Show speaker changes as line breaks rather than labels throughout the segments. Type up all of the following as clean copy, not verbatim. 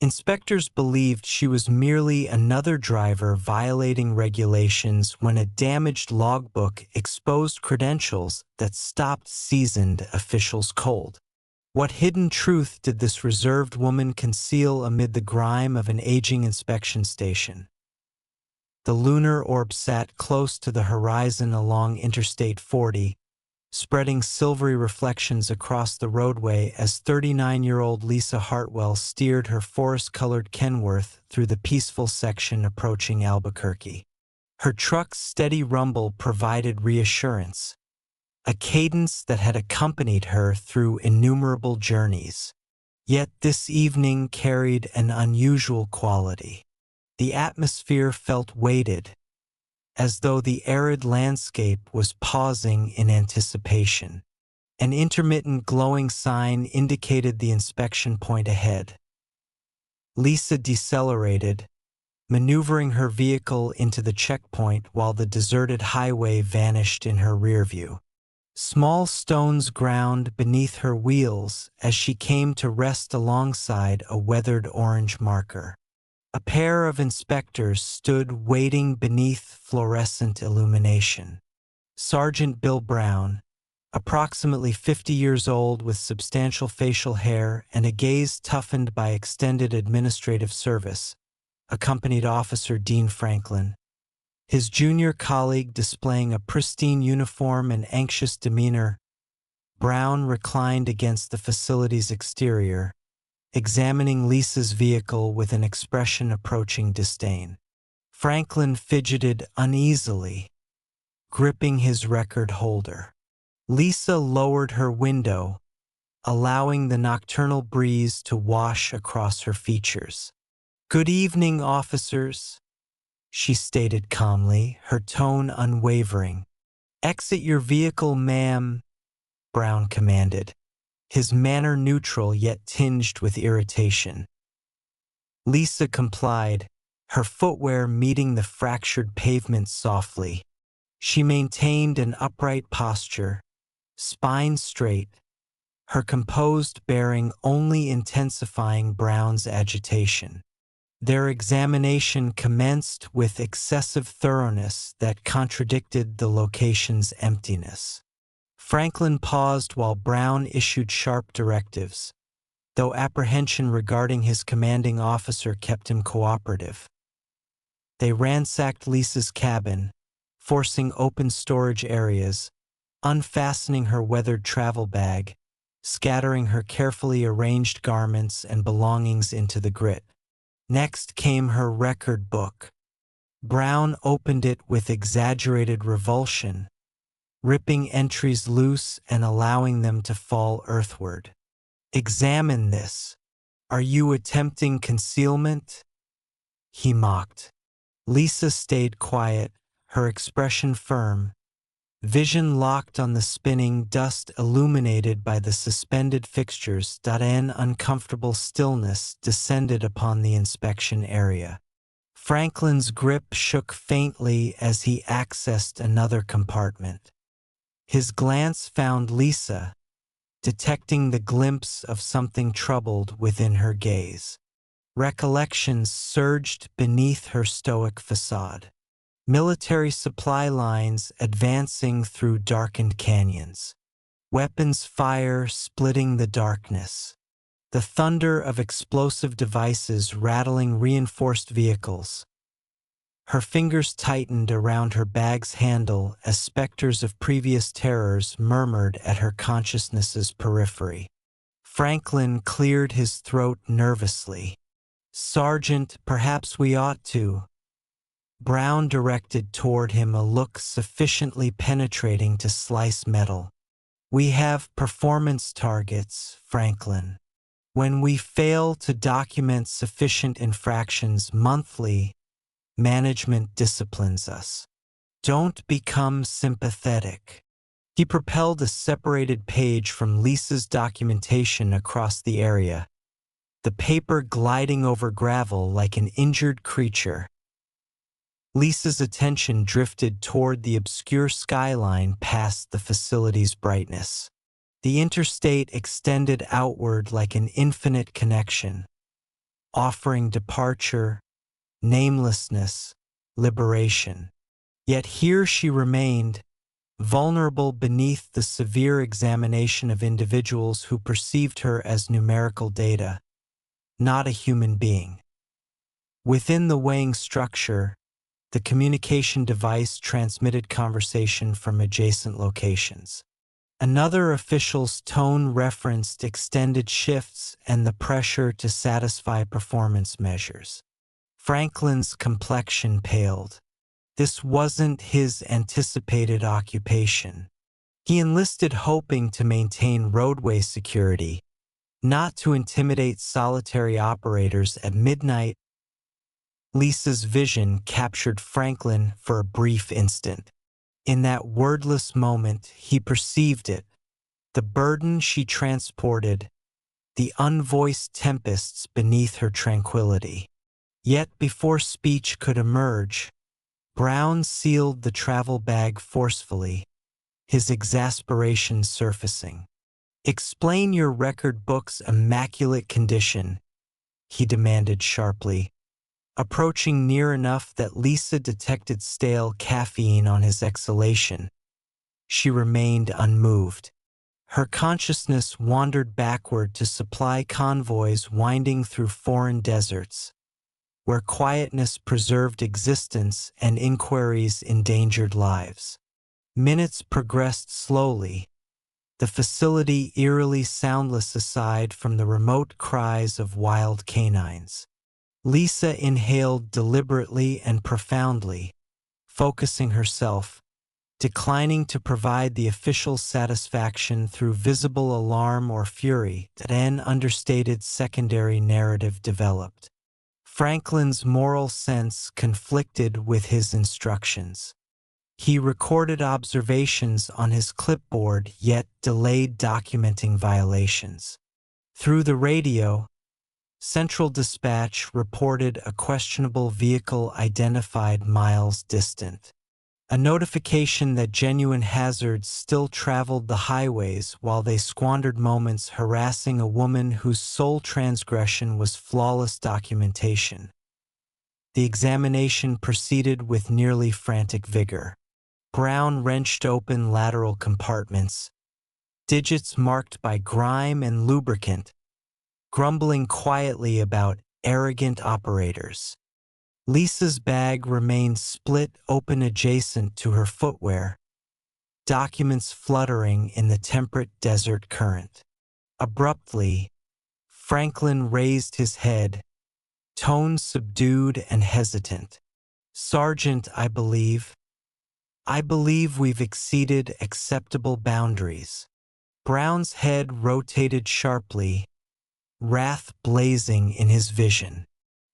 Inspectors believed she was merely another driver violating regulations when a damaged logbook exposed credentials that stopped seasoned officials cold. What hidden truth did this reserved woman conceal amid the grime of an aging inspection station? The lunar orb sat close to the horizon along Interstate 40, spreading silvery reflections across the roadway as 39-year-old Lisa Hartwell steered her forest-colored Kenworth through the peaceful section approaching Albuquerque. Her truck's steady rumble provided reassurance, a cadence that had accompanied her through innumerable journeys. Yet this evening carried an unusual quality. The atmosphere felt weighted, as though the arid landscape was pausing in anticipation. An intermittent glowing sign indicated the inspection point ahead. Lisa decelerated, maneuvering her vehicle into the checkpoint while the deserted highway vanished in her rearview. Small stones ground beneath her wheels as she came to rest alongside a weathered orange marker. A pair of inspectors stood waiting beneath fluorescent illumination. Sergeant Bill Brown, approximately 50 years old with substantial facial hair and a gaze toughened by extended administrative service, accompanied Officer Dean Franklin. His junior colleague displaying a pristine uniform and anxious demeanor, Brown reclined against the facility's exterior, examining Lisa's vehicle with an expression approaching disdain. Franklin fidgeted uneasily, gripping his record holder. Lisa lowered her window, allowing the nocturnal breeze to wash across her features. "Good evening, officers," she stated calmly, her tone unwavering. "Exit your vehicle, ma'am," Brown commanded, his manner neutral yet tinged with irritation. Lisa complied, her footwear meeting the fractured pavement softly. She maintained an upright posture, spine straight, her composed bearing only intensifying Brown's agitation. Their examination commenced with excessive thoroughness that contradicted the location's emptiness. Franklin paused while Brown issued sharp directives, though apprehension regarding his commanding officer kept him cooperative. They ransacked Lisa's cabin, forcing open storage areas, unfastening her weathered travel bag, scattering her carefully arranged garments and belongings into the grit. Next came her record book. Brown opened it with exaggerated revulsion, ripping entries loose and allowing them to fall earthward. "Examine this. Are you attempting concealment?" he mocked. Lisa stayed quiet, her expression firm, vision locked on the spinning dust illuminated by the suspended fixtures. An uncomfortable stillness descended upon the inspection area. Franklin's grip shook faintly as he accessed another compartment. His glance found Lisa, detecting the glimpse of something troubled within her gaze. Recollections surged beneath her stoic facade. Military supply lines advancing through darkened canyons. Weapons fire splitting the darkness. The thunder of explosive devices rattling reinforced vehicles. Her fingers tightened around her bag's handle as specters of previous terrors murmured at her consciousness's periphery. Franklin cleared his throat nervously. "Sergeant, perhaps we ought to." Brown directed toward him a look sufficiently penetrating to slice metal. "We have performance targets, Franklin. When we fail to document sufficient infractions monthly, management disciplines us. Don't become sympathetic." He propelled a separated page from Lisa's documentation across the area, the paper gliding over gravel like an injured creature. Lisa's attention drifted toward the obscure skyline past the facility's brightness. The interstate extended outward like an infinite connection, offering departure, namelessness, liberation. Yet here she remained, vulnerable beneath the severe examination of individuals who perceived her as numerical data, not a human being. Within the weighing structure, the communication device transmitted conversation from adjacent locations. Another official's tone referenced extended shifts and the pressure to satisfy performance measures. Franklin's complexion paled. This wasn't his anticipated occupation. He enlisted hoping to maintain roadway security, not to intimidate solitary operators at midnight. Lisa's vision captured Franklin for a brief instant. In that wordless moment, he perceived it, the burden she transported, the unvoiced tempests beneath her tranquility. Yet before speech could emerge, Brown sealed the travel bag forcefully, his exasperation surfacing. "Explain your record book's immaculate condition," he demanded sharply, approaching near enough that Lisa detected stale caffeine on his exhalation. She remained unmoved. Her consciousness wandered backward to supply convoys winding through foreign deserts, where quietness preserved existence and inquiries endangered lives. Minutes progressed slowly, the facility eerily soundless aside from the remote cries of wild canines. Lisa inhaled deliberately and profoundly, focusing herself, declining to provide the official satisfaction through visible alarm or fury that an understated secondary narrative developed. Franklin's moral sense conflicted with his instructions. He recorded observations on his clipboard yet delayed documenting violations. Through the radio, Central Dispatch reported a questionable vehicle identified miles distant. A notification that genuine hazards still traveled the highways while they squandered moments harassing a woman whose sole transgression was flawless documentation. The examination proceeded with nearly frantic vigor. Brown wrenched open lateral compartments, digits marked by grime and lubricant, grumbling quietly about arrogant operators. Lisa's bag remained split open adjacent to her footwear, documents fluttering in the temperate desert current. Abruptly, Franklin raised his head, tone subdued and hesitant. "Sergeant, I believe we've exceeded acceptable boundaries." Brown's head rotated sharply, wrath blazing in his vision.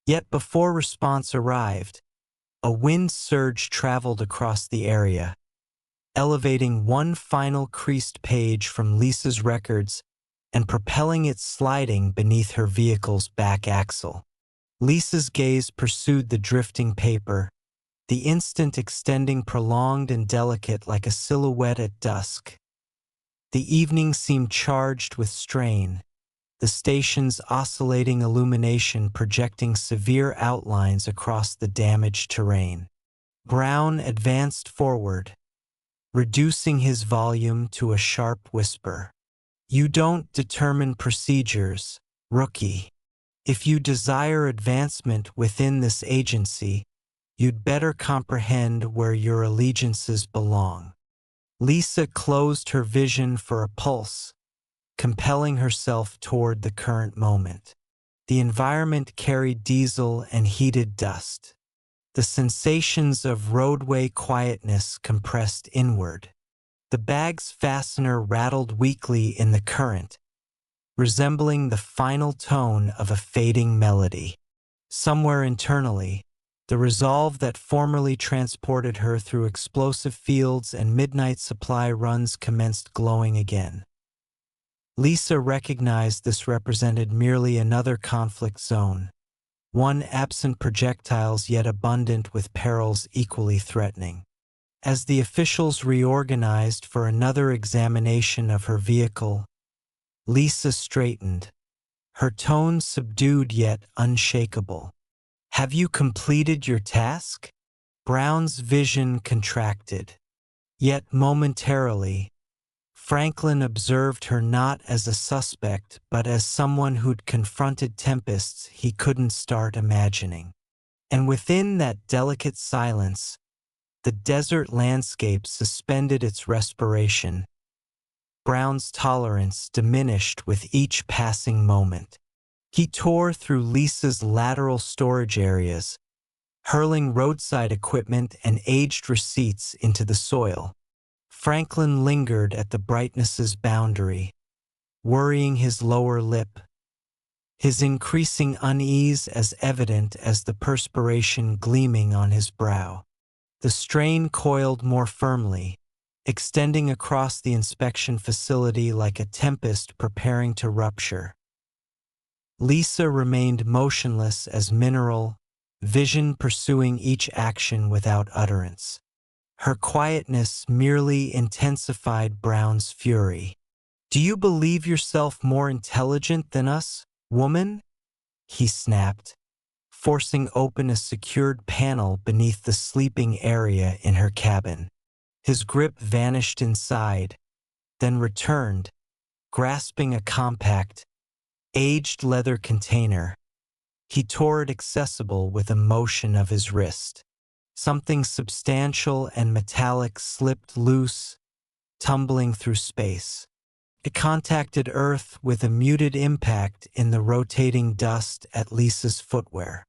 Yet before response arrived, a wind surge traveled across the area, elevating one final creased page from Lisa's records and propelling it sliding beneath her vehicle's back axle. Lisa's gaze pursued the drifting paper, the instant extending prolonged and delicate like a silhouette at dusk. The evening seemed charged with strain, the station's oscillating illumination projecting severe outlines across the damaged terrain. Brown advanced forward, reducing his volume to a sharp whisper. "You don't determine procedures, rookie. If you desire advancement within this agency, you'd better comprehend where your allegiances belong." Lisa closed her vision for a pulse, compelling herself toward the current moment. The environment carried diesel and heated dust. The sensations of roadway quietness compressed inward. The bag's fastener rattled weakly in the current, resembling the final tone of a fading melody. Somewhere internally, the resolve that formerly transported her through explosive fields and midnight supply runs commenced glowing again. Lisa recognized this represented merely another conflict zone, one absent projectiles yet abundant with perils equally threatening. As the officials reorganized for another examination of her vehicle, Lisa straightened, her tone subdued yet unshakable. "Have you completed your task?" Brown's vision contracted. Yet momentarily, Franklin observed her not as a suspect but as someone who'd confronted tempests he couldn't start imagining. And within that delicate silence, the desert landscape suspended its respiration. Brown's tolerance diminished with each passing moment. He tore through Lisa's lateral storage areas, hurling roadside equipment and aged receipts into the soil. Franklin lingered at the brightness's boundary, worrying his lower lip, his increasing unease as evident as the perspiration gleaming on his brow. The strain coiled more firmly, extending across the inspection facility like a tempest preparing to rupture. Lisa remained motionless as mineral, vision pursuing each action without utterance. Her quietness merely intensified Brown's fury. "Do you believe yourself more intelligent than us, woman?" he snapped, forcing open a secured panel beneath the sleeping area in her cabin. His grip vanished inside, then returned, grasping a compact, aged leather container. He tore it accessible with a motion of his wrist. Something substantial and metallic slipped loose, tumbling through space. It contacted Earth with a muted impact in the rotating dust at Lisa's footwear.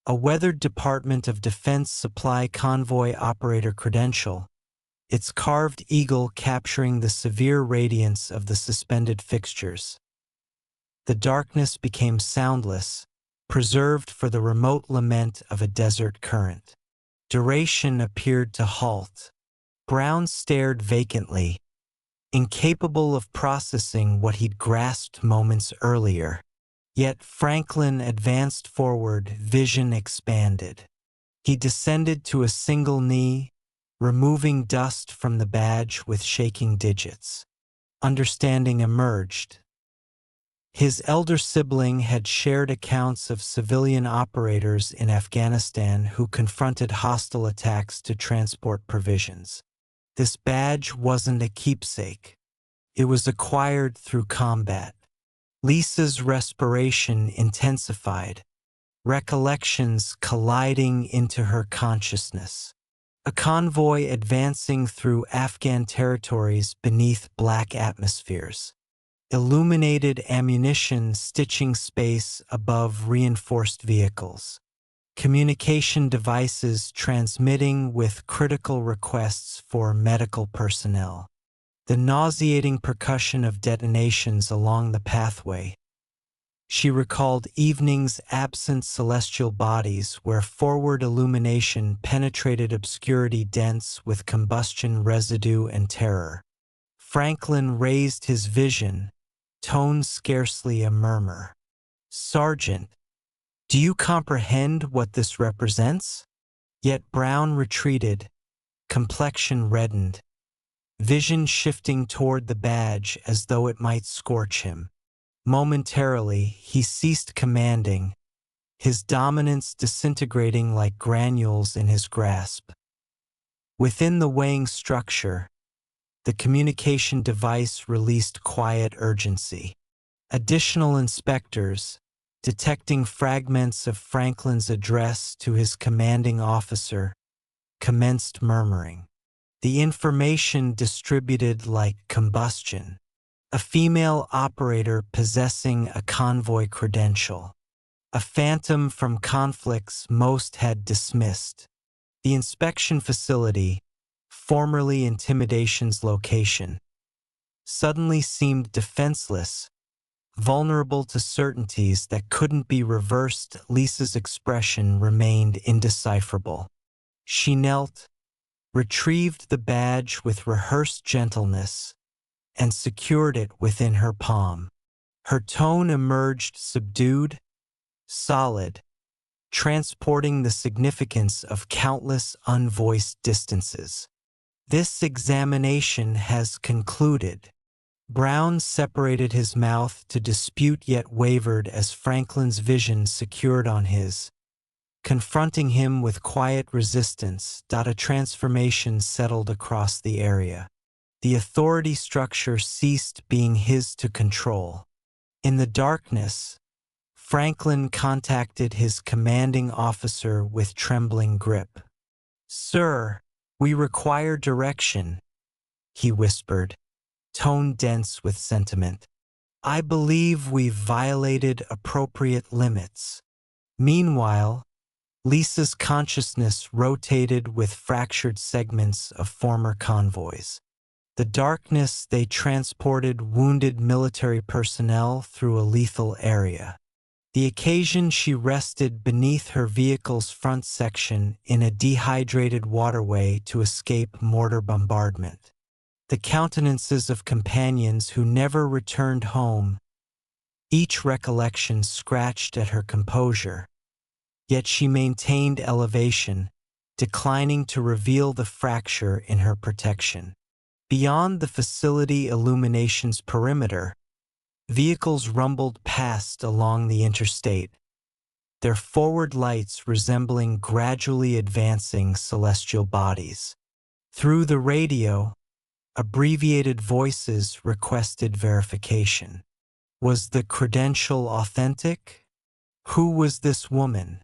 A weathered Department of Defense Supply convoy operator credential, its carved eagle capturing the severe radiance of the suspended fixtures. The darkness became soundless, preserved for the remote lament of a desert current. Duration appeared to halt. Brown stared vacantly, incapable of processing what he'd grasped moments earlier. Yet Franklin advanced forward, vision expanded. He descended to a single knee, removing dust from the badge with shaking digits. Understanding emerged. His elder sibling had shared accounts of civilian operators in Afghanistan who confronted hostile attacks to transport provisions. This badge wasn't a keepsake. It was acquired through combat. Lisa's respiration intensified, recollections colliding into her consciousness. A convoy advancing through Afghan territories beneath black atmospheres. Illuminated ammunition stitching space above reinforced vehicles. Communication devices transmitting with critical requests for medical personnel. The nauseating percussion of detonations along the pathway. She recalled evenings absent celestial bodies where forward illumination penetrated obscurity dense with combustion residue and terror. Franklin raised his vision, tone scarcely a murmur. "Sergeant, do you comprehend what this represents?" Yet Brown retreated, complexion reddened, vision shifting toward the badge as though it might scorch him. Momentarily, he ceased commanding, his dominance disintegrating like granules in his grasp. Within the weighing structure, the communication device released quiet urgency. Additional inspectors, detecting fragments of Franklin's address to his commanding officer, commenced murmuring. The information distributed like combustion. A female operator possessing a convoy credential. A phantom from conflicts most had dismissed. The inspection facility, formerly Intimidation's location, suddenly seemed defenseless, vulnerable to certainties that couldn't be reversed. Lisa's expression remained indecipherable. She knelt, retrieved the badge with rehearsed gentleness, and secured it within her palm. Her tone emerged subdued, solid, transporting the significance of countless unvoiced distances. "This examination has concluded. Brown separated his mouth to dispute yet wavered as Franklin's vision secured on his, confronting him with quiet resistance. A transformation settled across the area. The authority structure ceased being his to control. In the darkness, Franklin contacted his commanding officer with trembling grip. "Sir, we require direction," he whispered, tone dense with sentiment. "I believe we've violated appropriate limits." Meanwhile, Lisa's consciousness rotated with fractured segments of former convoys. The darkness they transported wounded military personnel through a lethal area. The occasion she rested beneath her vehicle's front section in a dehydrated waterway to escape mortar bombardment. The countenances of companions who never returned home, each recollection scratched at her composure. Yet she maintained elevation, declining to reveal the fracture in her protection. Beyond the facility illumination's perimeter, vehicles rumbled past along the interstate, their forward lights resembling gradually advancing celestial bodies. Through the radio, abbreviated voices requested verification. Was the credential authentic? Who was this woman?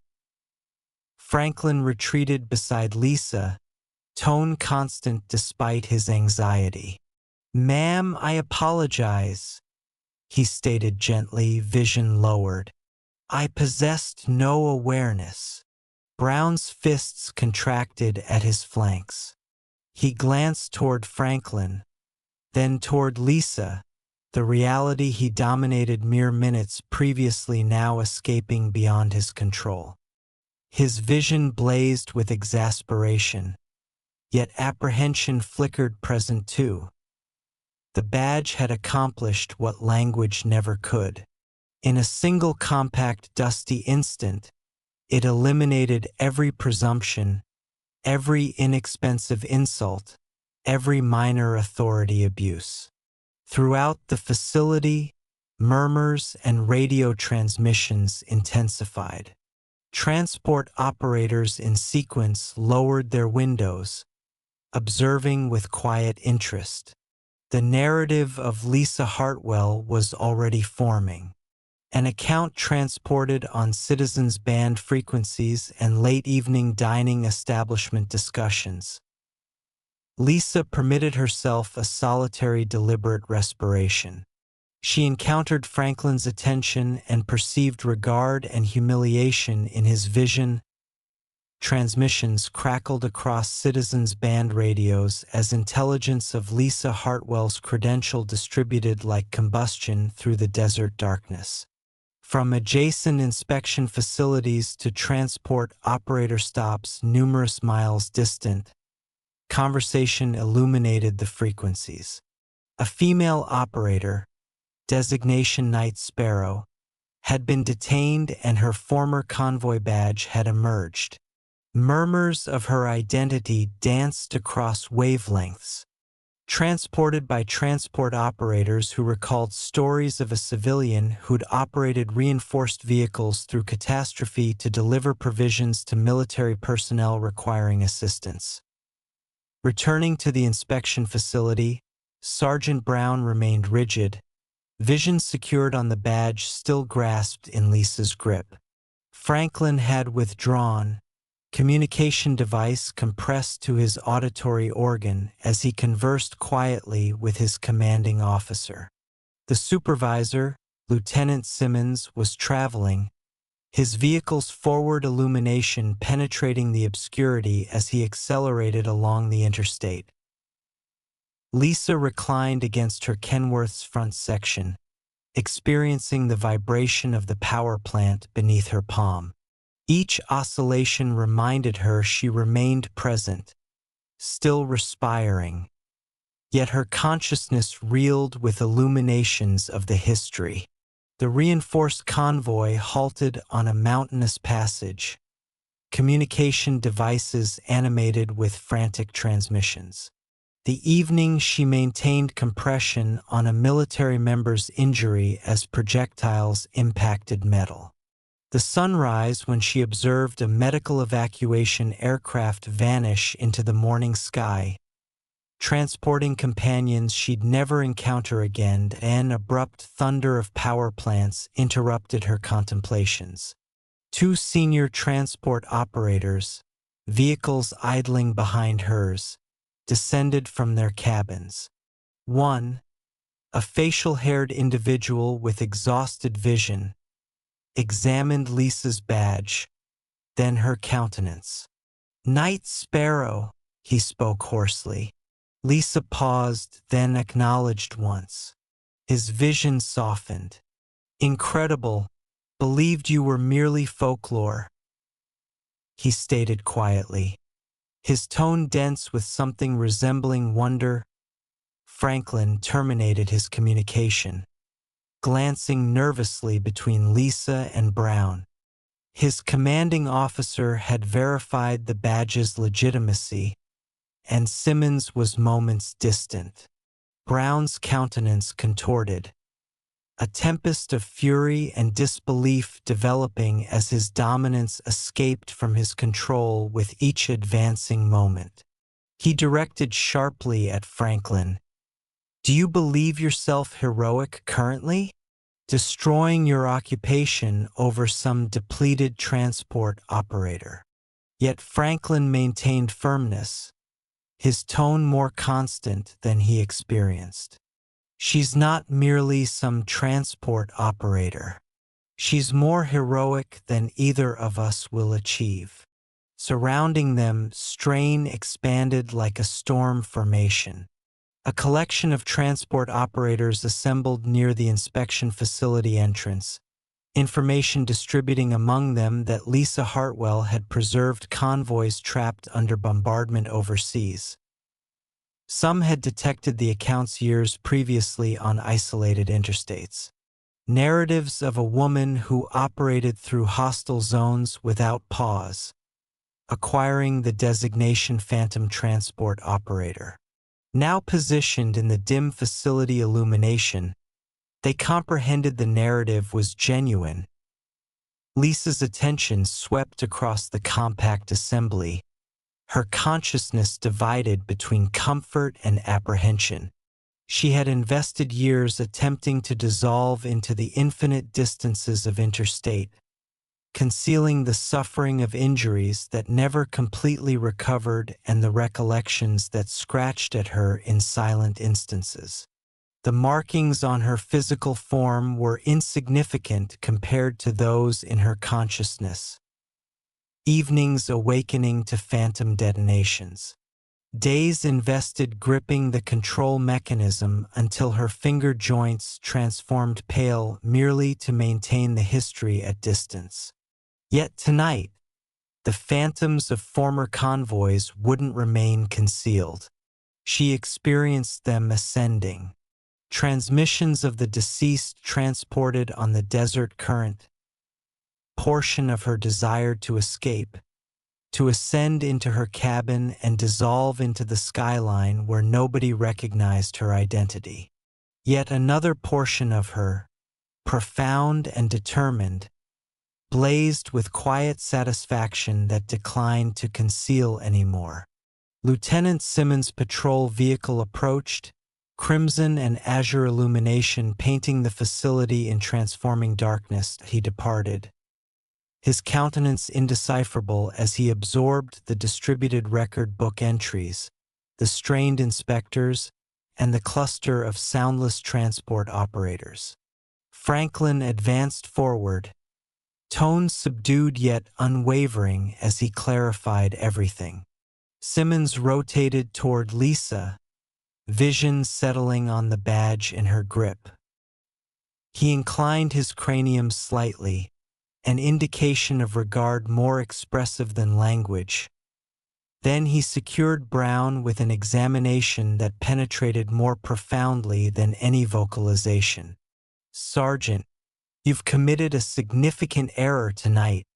Franklin retreated beside Lisa, tone constant despite his anxiety. "Ma'am, I apologize," he stated gently, vision lowered. "I possessed no awareness." Brown's fists contracted at his flanks. He glanced toward Franklin, then toward Lisa, the reality he dominated mere minutes previously now escaping beyond his control. His vision blazed with exasperation, yet apprehension flickered present too. The badge had accomplished what language never could. In a single compact, dusty instant, it eliminated every presumption, every inexpensive insult, every minor authority abuse. Throughout the facility, murmurs and radio transmissions intensified. Transport operators in sequence lowered their windows, observing with quiet interest. The narrative of Lisa Hartwell was already forming. An account transported on citizens' band frequencies and late-evening dining establishment discussions. Lisa permitted herself a solitary, deliberate respiration. She encountered Franklin's attention and perceived regard and humiliation in his vision. Transmissions crackled across citizens' band radios as intelligence of Lisa Hartwell's credential distributed like combustion through the desert darkness. From adjacent inspection facilities to transport operator stops numerous miles distant, conversation illuminated the frequencies. A female operator, designation Night Sparrow, had been detained and her former convoy badge had emerged. Murmurs of her identity danced across wavelengths, transported by transport operators who recalled stories of a civilian who'd operated reinforced vehicles through catastrophe to deliver provisions to military personnel requiring assistance. Returning to the inspection facility, Sergeant Brown remained rigid, vision secured on the badge still grasped in Lisa's grip. Franklin had withdrawn, communication device compressed to his auditory organ as he conversed quietly with his commanding officer. The supervisor, Lieutenant Simmons, was traveling, his vehicle's forward illumination penetrating the obscurity as he accelerated along the interstate. Lisa reclined against her Kenworth's front section, experiencing the vibration of the power plant beneath her palm. Each oscillation reminded her she remained present, still respiring, yet her consciousness reeled with illuminations of the history. The reinforced convoy halted on a mountainous passage, communication devices animated with frantic transmissions. The evening she maintained compression on a military member's injury as projectiles impacted metal. The sunrise when she observed a medical evacuation aircraft vanish into the morning sky, transporting companions she'd never encounter again, and abrupt thunder of power plants interrupted her contemplations. Two senior transport operators, vehicles idling behind hers, descended from their cabins. One, a facial-haired individual with exhausted vision, examined Lisa's badge, then her countenance. "Night Sparrow," he spoke hoarsely. Lisa paused, then acknowledged once. His vision softened. "Incredible. Believed you were merely folklore," he stated quietly, his tone dense with something resembling wonder. Franklin terminated his communication, glancing nervously between Lisa and Brown. His commanding officer had verified the badge's legitimacy, and Simmons was moments distant. Brown's countenance contorted, a tempest of fury and disbelief developing as his dominance escaped from his control with each advancing moment. He directed sharply at Franklin. "Do you believe yourself heroic currently? Destroying your occupation over some depleted transport operator." Yet Franklin maintained firmness, his tone more constant than he experienced. "She's not merely some transport operator. She's more heroic than either of us will achieve." Surrounding them, strain expanded like a storm formation. A collection of transport operators assembled near the inspection facility entrance, information distributing among them that Lisa Hartwell had preserved convoys trapped under bombardment overseas. Some had detected the accounts years previously on isolated interstates. Narratives of a woman who operated through hostile zones without pause, acquiring the designation Phantom Transport Operator. Now positioned in the dim facility illumination, they comprehended the narrative was genuine. Lisa's attention swept across the compact assembly, her consciousness divided between comfort and apprehension. She had invested years attempting to dissolve into the infinite distances of interstate, concealing the suffering of injuries that never completely recovered and the recollections that scratched at her in silent instances. The markings on her physical form were insignificant compared to those in her consciousness. Evenings awakening to phantom detonations. Days invested gripping the control mechanism until her finger joints transformed pale merely to maintain the history at distance. Yet tonight, the phantoms of former convoys wouldn't remain concealed. She experienced them ascending. Transmissions of the deceased transported on the desert current. Portion of her desire to escape, to ascend into her cabin and dissolve into the skyline where nobody recognized her identity. Yet another portion of her, profound and determined, blazed with quiet satisfaction that declined to conceal anymore. Lieutenant Simmons' patrol vehicle approached, crimson and azure illumination painting the facility in transforming darkness. He departed, his countenance indecipherable as he absorbed the distributed record book entries, the strained inspectors, and the cluster of soundless transport operators. Franklin advanced forward, tone subdued yet unwavering as he clarified everything. Simmons rotated toward Lisa, vision settling on the badge in her grip. He inclined his cranium slightly, an indication of regard more expressive than language. Then he secured Brown with an examination that penetrated more profoundly than any vocalization. "Sergeant, you've committed a significant error tonight,"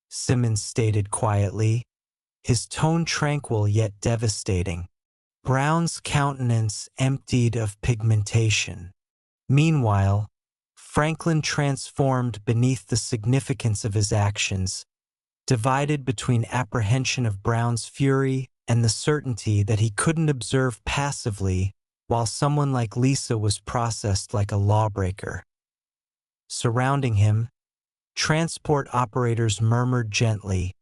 Simmons stated quietly, his tone tranquil yet devastating. Brown's countenance emptied of pigmentation. Meanwhile, Franklin transformed beneath the significance of his actions, divided between apprehension of Brown's fury and the certainty that he couldn't observe passively while someone like Lisa was processed like a lawbreaker. Surrounding him, transport operators murmured gently,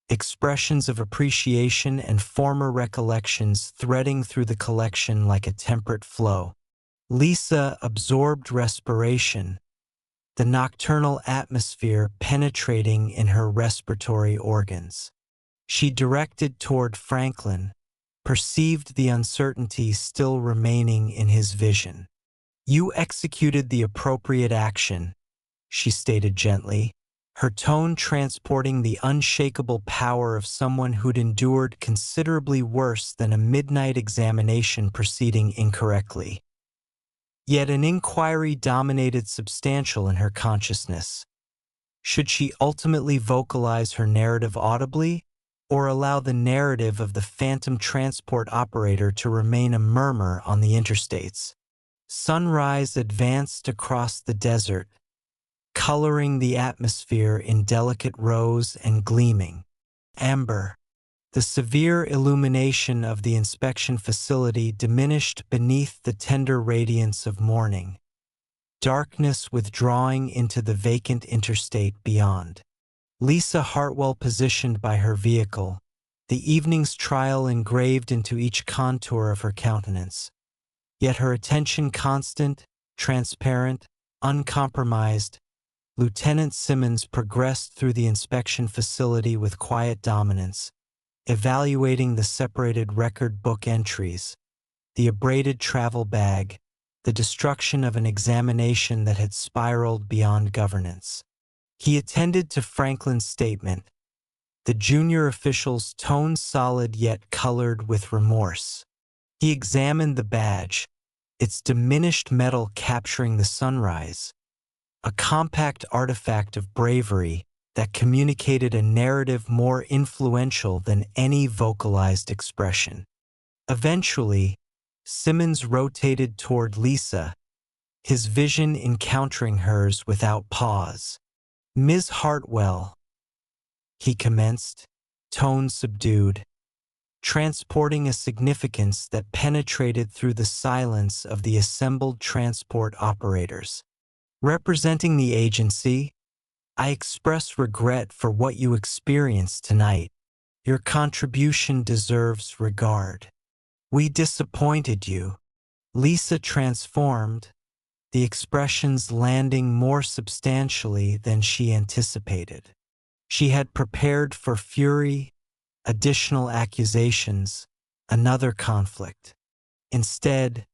expressions of appreciation and former recollections threading through the collection like a temperate flow. Lisa absorbed respiration, the nocturnal atmosphere penetrating in her respiratory organs. She directed toward Franklin, perceived the uncertainty still remaining in his vision. "You executed the appropriate action," she stated gently, her tone transporting the unshakable power of someone who'd endured considerably worse than a midnight examination proceeding incorrectly. Yet an inquiry dominated substantial in her consciousness. Should she ultimately vocalize her narrative audibly, or allow the narrative of the phantom transport operator to remain a murmur on the interstates? Sunrise advanced across the desert, coloring the atmosphere in delicate rose and gleaming amber. The severe illumination of the inspection facility diminished beneath the tender radiance of morning, darkness withdrawing into the vacant interstate beyond. Lisa Hartwell positioned by her vehicle, the evening's trial engraved into each contour of her countenance. Yet her attention constant, transparent, uncompromised, Lieutenant Simmons progressed through the inspection facility with quiet dominance, evaluating the separated record book entries, the abraded travel bag, the destruction of an examination that had spiraled beyond governance. He attended to Franklin's statement, the junior official's tone solid yet colored with remorse. He examined the badge, its diminished metal capturing the sunrise, a compact artifact of bravery that communicated a narrative more influential than any vocalized expression. Eventually, Simmons rotated toward Lisa, his vision encountering hers without pause. "Ms. Hartwell," he commenced, tone subdued, transporting a significance that penetrated through the silence of the assembled transport operators. "Representing the agency, I express regret for what you experienced tonight. Your contribution deserves regard. We disappointed you." Lisa transformed, the expressions landing more substantially than she anticipated. She had prepared for fury, additional accusations, another conflict. Instead,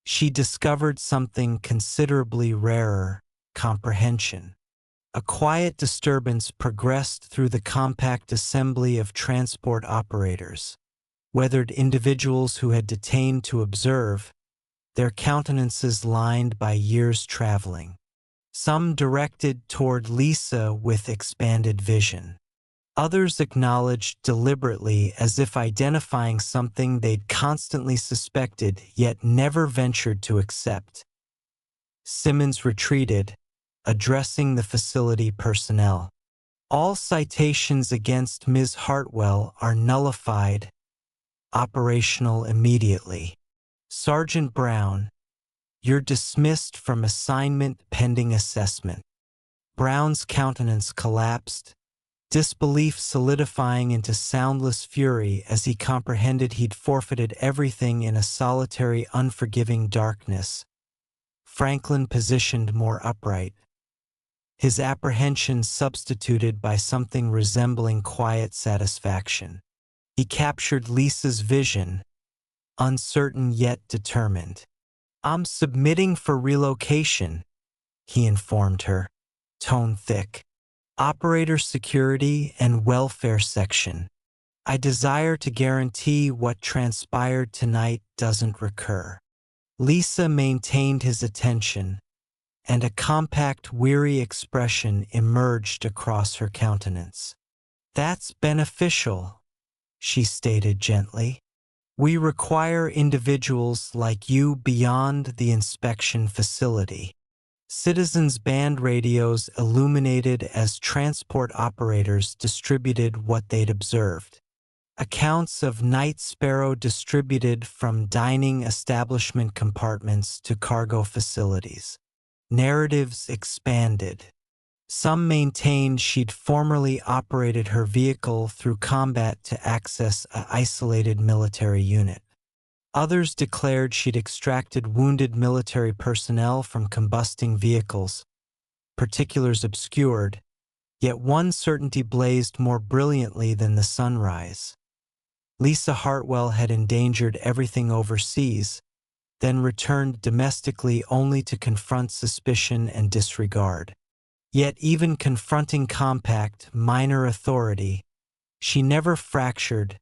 she discovered something considerably rarer: comprehension. A quiet disturbance progressed through the compact assembly of transport operators, weathered individuals who had detained to observe, their countenances lined by years traveling. Some directed toward Lisa with expanded vision. Others acknowledged deliberately as if identifying something they'd constantly suspected yet never ventured to accept. Simmons retreated, addressing the facility personnel. "All citations against Ms. Hartwell are nullified. Operational immediately. Sergeant Brown, you're dismissed from assignment pending assessment." Brown's countenance collapsed, disbelief solidifying into soundless fury as he comprehended he'd forfeited everything in a solitary, unforgiving darkness. Franklin positioned more upright, his apprehension substituted by something resembling quiet satisfaction. He captured Lisa's vision, uncertain yet determined. "I'm submitting for relocation," he informed her, tone thick. "Operator security and welfare section. I desire to guarantee what transpired tonight doesn't recur." Lisa maintained his attention, and a compact, weary expression emerged across her countenance. "That's beneficial," she stated gently. We require individuals like you beyond the inspection facility. Citizens' band radios illuminated as transport operators distributed what they'd observed. Accounts of night sparrow distributed from dining establishment compartments to cargo facilities. Narratives expanded. Some maintained she'd formerly operated her vehicle through combat to access an isolated military unit. Others declared she'd extracted wounded military personnel from combusting vehicles, particulars obscured, yet one certainty blazed more brilliantly than the sunrise. Lisa Hartwell had endangered everything overseas, then returned domestically only to confront suspicion and disregard. Yet even confronting compact, minor authority, she never fractured.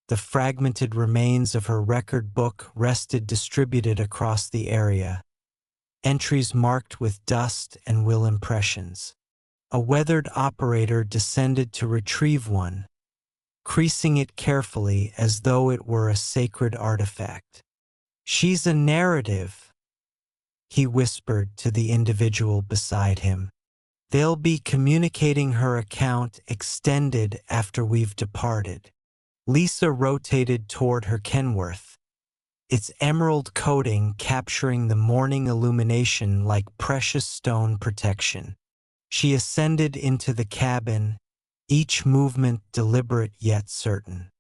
The fragmented remains of her record book rested distributed across the area, entries marked with dust and will impressions. A weathered operator descended to retrieve one, creasing it carefully as though it were a sacred artifact. "She's a narrative," he whispered to the individual beside him. "They'll be communicating her account extended after we've departed." Lisa rotated toward her Kenworth, its emerald coating capturing the morning illumination like precious stone protection. She ascended into the cabin, each movement deliberate yet certain.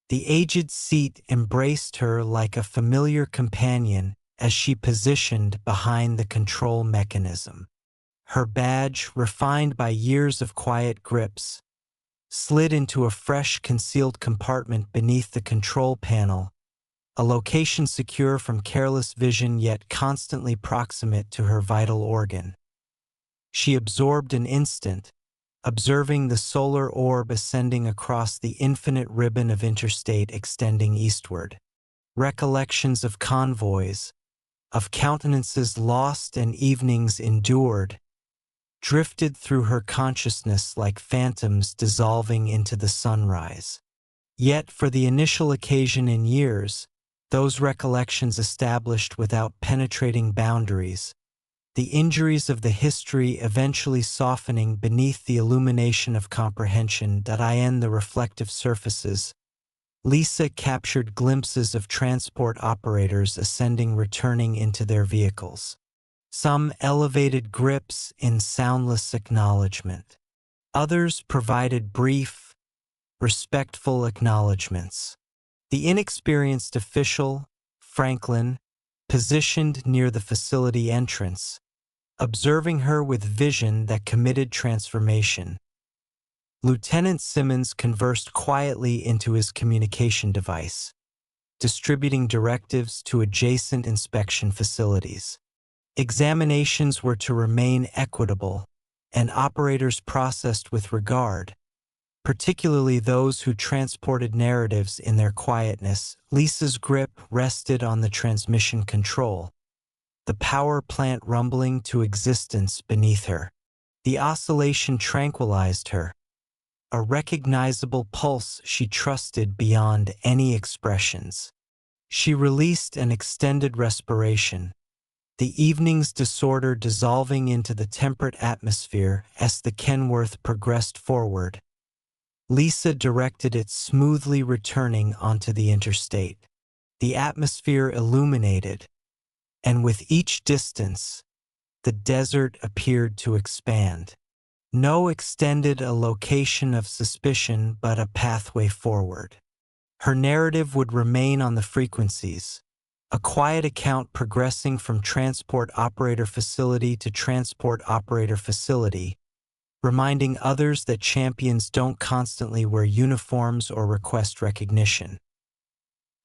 The aged seat embraced her like a familiar companion as she positioned behind the control mechanism. Her badge, refined by years of quiet grips, slid into a fresh concealed compartment beneath the control panel, a location secure from careless vision yet constantly proximate to her vital organ. She absorbed an instant, observing the solar orb ascending across the infinite ribbon of interstate extending eastward. Recollections of convoys, of countenances lost and evenings endured, drifted through her consciousness like phantoms dissolving into the sunrise. Yet for the initial occasion in years, those recollections established without penetrating boundaries, the injuries of the history eventually softening beneath the illumination of comprehension. In the reflective surfaces, Lisa captured glimpses of transport operators ascending, returning into their vehicles. Some elevated grips in soundless acknowledgement. Others provided brief, respectful acknowledgments. The inexperienced official, Franklin, positioned near the facility entrance, observing her with vision that committed transformation. Lieutenant Simmons conversed quietly into his communication device, distributing directives to adjacent inspection facilities. Examinations were to remain equitable, and operators processed with regard, particularly those who transported narratives in their quietness. Lisa's grip rested on the transmission control, the power plant rumbling to existence beneath her. The oscillation tranquilized her, a recognizable pulse she trusted beyond any expressions. She released an extended respiration, the evening's disorder dissolving into the temperate atmosphere as the Kenworth progressed forward. Lisa directed it smoothly returning onto the interstate. The atmosphere illuminated, and with each distance, the desert appeared to expand. No extended a location of suspicion but a pathway forward. Her narrative would remain on the frequencies, a quiet account progressing from transport operator facility to transport operator facility, reminding others that champions don't constantly wear uniforms or request recognition.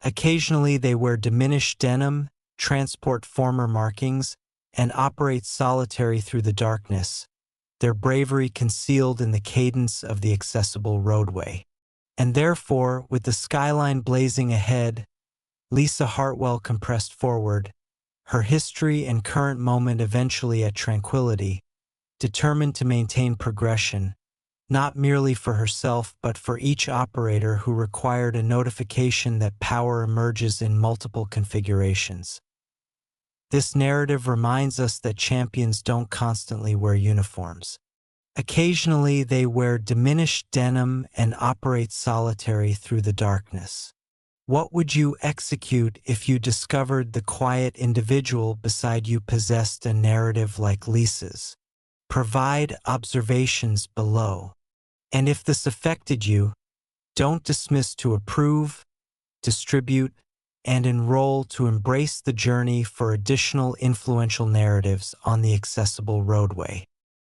Occasionally they wear diminished denim, transport former markings, and operate solitary through the darkness, their bravery concealed in the cadence of the accessible roadway. And therefore, with the skyline blazing ahead, Lisa Hartwell compressed forward, her history and current moment eventually at tranquility, determined to maintain progression, not merely for herself but for each operator who required a notification that power emerges in multiple configurations. This narrative reminds us that champions don't constantly wear uniforms. Occasionally, they wear diminished denim and operate solitary through the darkness. What would you execute if you discovered the quiet individual beside you possessed a narrative like Lisa's? Provide observations below. And if this affected you, don't dismiss to approve, distribute, and enroll to embrace the journey for additional influential narratives on the accessible roadway.